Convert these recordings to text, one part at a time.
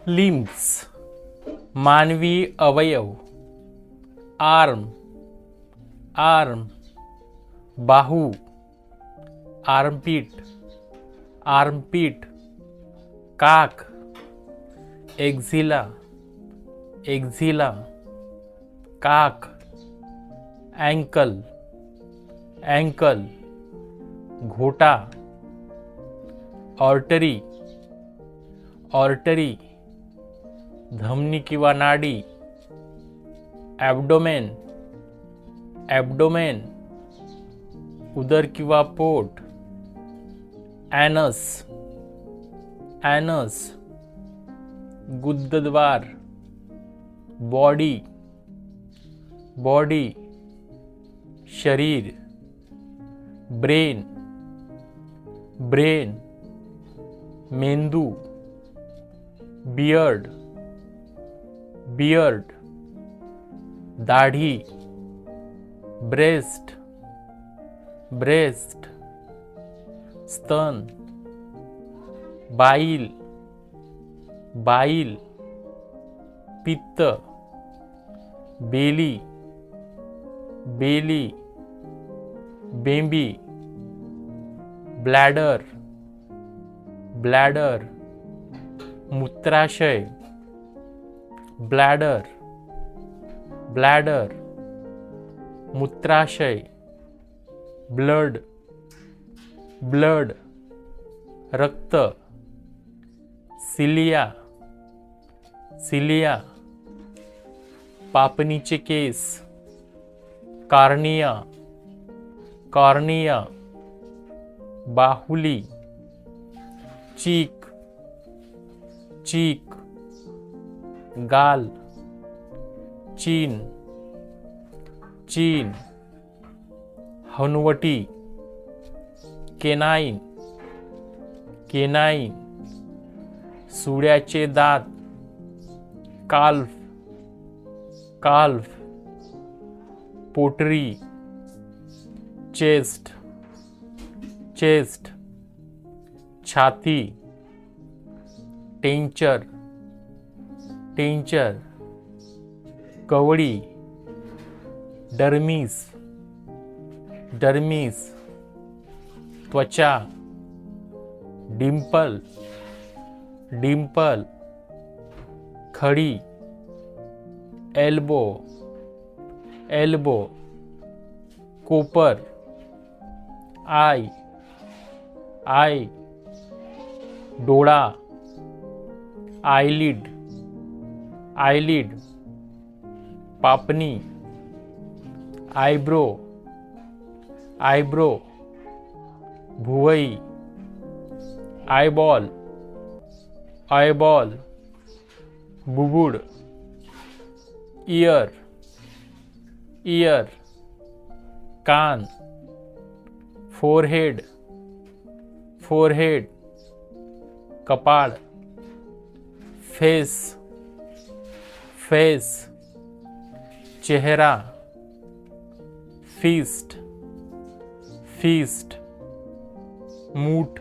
Limbs मानवी अवयव. Arm arm बाहू. आर्मपीट आर्मपीट काख. एक्झिला एक्झिला काख. अँकल अँकल घोटा. ऑर्टरी ऑर्टरी धमनी किंवा नाडी. ॲब्डोमेन ॲब्डोमेन उदर किंवा पोट. ॲनस ॲनस गुद्गद्वार. बॉडी बॉडी शरीर. ब्रेन ब्रेन मेंदू. बियर्ड बियर्ड दाढी. ब्रेस्ट ब्रेस्ट स्तन. बाईल बाईल पित्त. बेली बेली बेंबी. ब्लॅडर ब्लॅडर मूत्राशय. ब्लॅडर ब्लॅडर मूत्राशय. ब्लड ब्लड रक्त. सिलिया सिलिया पापणीचे केस. Cornea cornea. बाहुली. चीक चीक गाल. चीन चीन हनुवटी. केनाइन केनाइन सुळ्याचे दात. काल्फ काल्फ पोटरी. चेस्ट चेस्ट छाती. टेंचर टेंचर कवळी. डर्मिस डर्मिस त्वचा. डिंपल डिंपल खडी. एल्बो एल्बो कोपर. आय आय डोळा. आयलिड आयलिड पापणी. आयब्रो आयब्रो भुवई. आयबॉल आयबॉल बुबुड. इयर इयर कान. फोरहेड फोरहेड कपाळ. फेस फेस चेहरा. फीस्ट फीस्ट मूठ.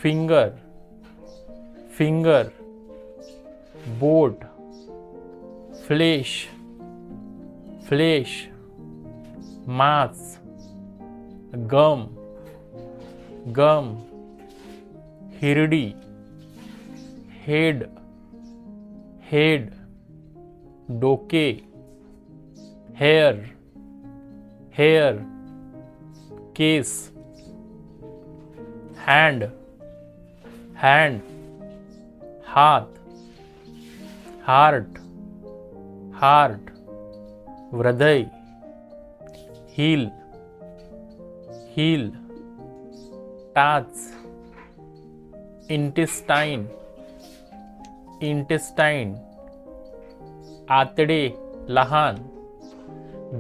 फिंगर फिंगर बोट. फ्लेश फ्लेश मांस. गम गम हिरडी. हेड हेड डोके. हेअर हेअर केस. हँड हँड हात. हार्ट हार्ट हृदय. हील हील टाच. इंटेस्टाइन इंटेस्टाइन आतडे लहान.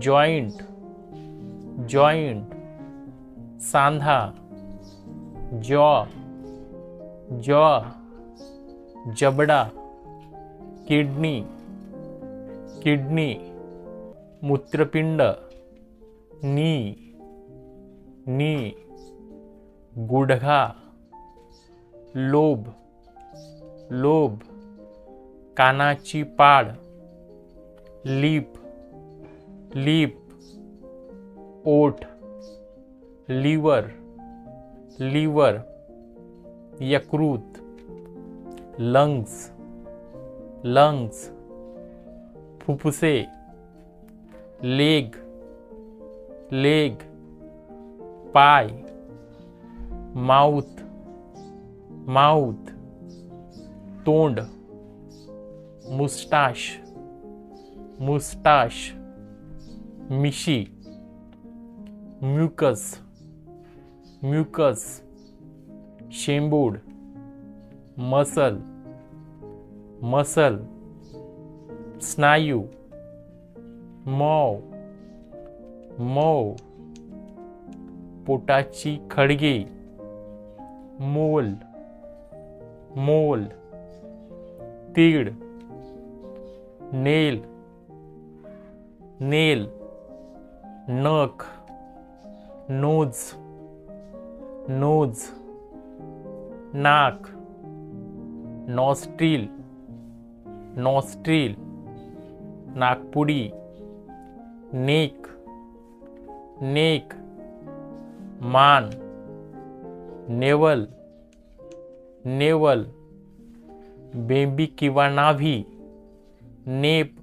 जॉइंट जॉइंट सांधा. जॉ जॉ जबडा. किडनी किडनी मूत्रपिंड. नी नी गुडघा. लोब लोब कानाची पाड, लिप, लिप, ओठ, लिव्हर, लिव्हर, यकृत, लंग्स, लंग्स, फुफ्फुसे, लेग, लेग, पाय, माउथ, माउथ, तोंड, मुस्टाश, मुस्टाश, मिशी, म्युकस, म्युकस, शेंबूड, मसल, मसल, स्नायू, मऊ, मऊ, पोटाची खळगे, मोल, मोल, तीड, नेल, नेल, नख, नोज, नोज, नाक, नॉस्ट्रिल, नॉस्ट्रिल, नाकपुडी, नेक, नेक, मान, नेवल, नेवल, बेंबी किंवा नाभी, नेप,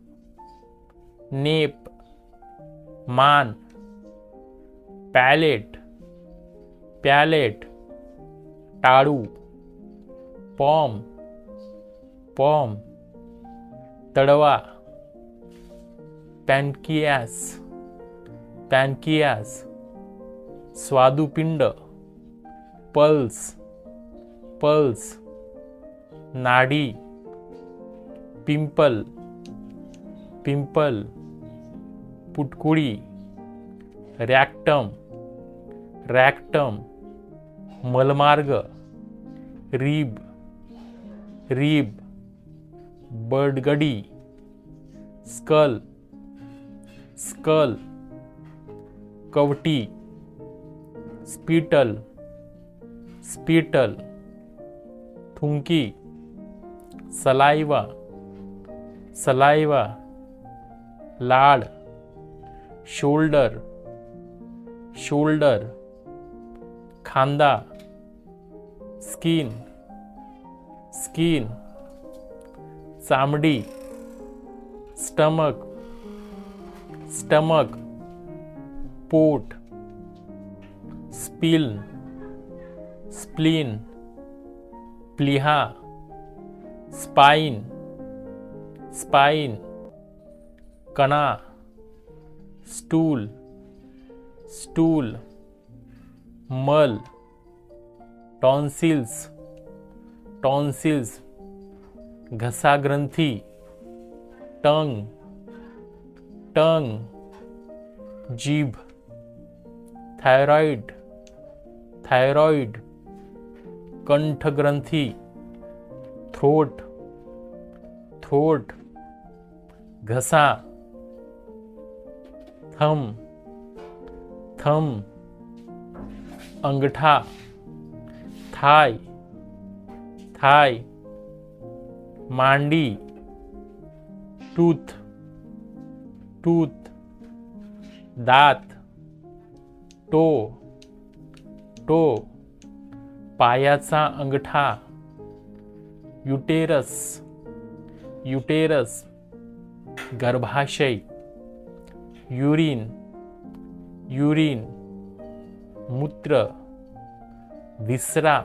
नेप, मान, पॅलेट, पॅलेट, टाळू, पॉम, पॉम, तडवा, पॅनकियास, पॅनकियास, स्वादुपिंड, पल्स, पल्स, नाडी, पिंपल, पिंपल, पुटकुळी, रॅक्टम, रॅक्टम, मलमार्ग, रीब, रीब, बडगडी, स्कल, स्कल, कवटी, स्पिटल, स्पिटल, थुंकी, सलाइवा, सलाइवा, लाड, शोल्डर, शोल्डर, खांदा, स्किन, स्किन, चामडी, स्टमक, स्टमक, पोट, स्पिल्न, स्प्लीन, प्लीहा, स्पाइन, स्पाइन, कणा, स्टूल, स्टूल, मल, टॉन्सिल्स, टॉन्सिल्स, घसाग्रंथी, टंग, टंग, जीभ, थायरॉइड, थायरॉइड, कंठग्रंथी, थ्रोट, थ्रोट, घसा, थम, थम, अंगठा, थाय, थाय, मांडी, टूथ, टूथ, दात, टो, टो, पायाचा अंगठा, युटेरस, युटेरस, गर्भाशय, युरिन, युरिन, मूत्र, विसरा,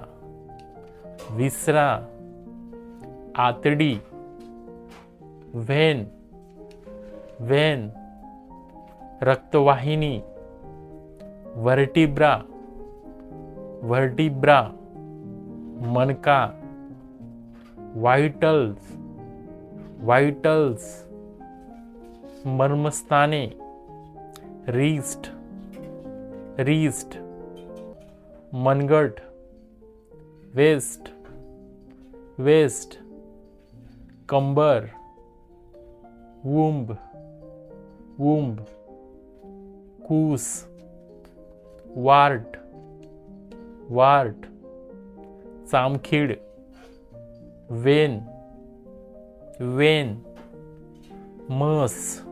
विसरा, आतडी, व्हेन, व्हेन, रक्तवाहिनी, व्हर्टिब्रा, व्हर्टिब्रा, मनका, व्हाइटल्स, व्हाइटल्स, मर्मस्थाने, रिस्ट, रिस्ट, मनगट, वेस्ट, वेस्ट, कंबर, वुंब, वुंब, कूस, वार्ट, वार्ट, चामखीड, वेन, वेन, म्हस,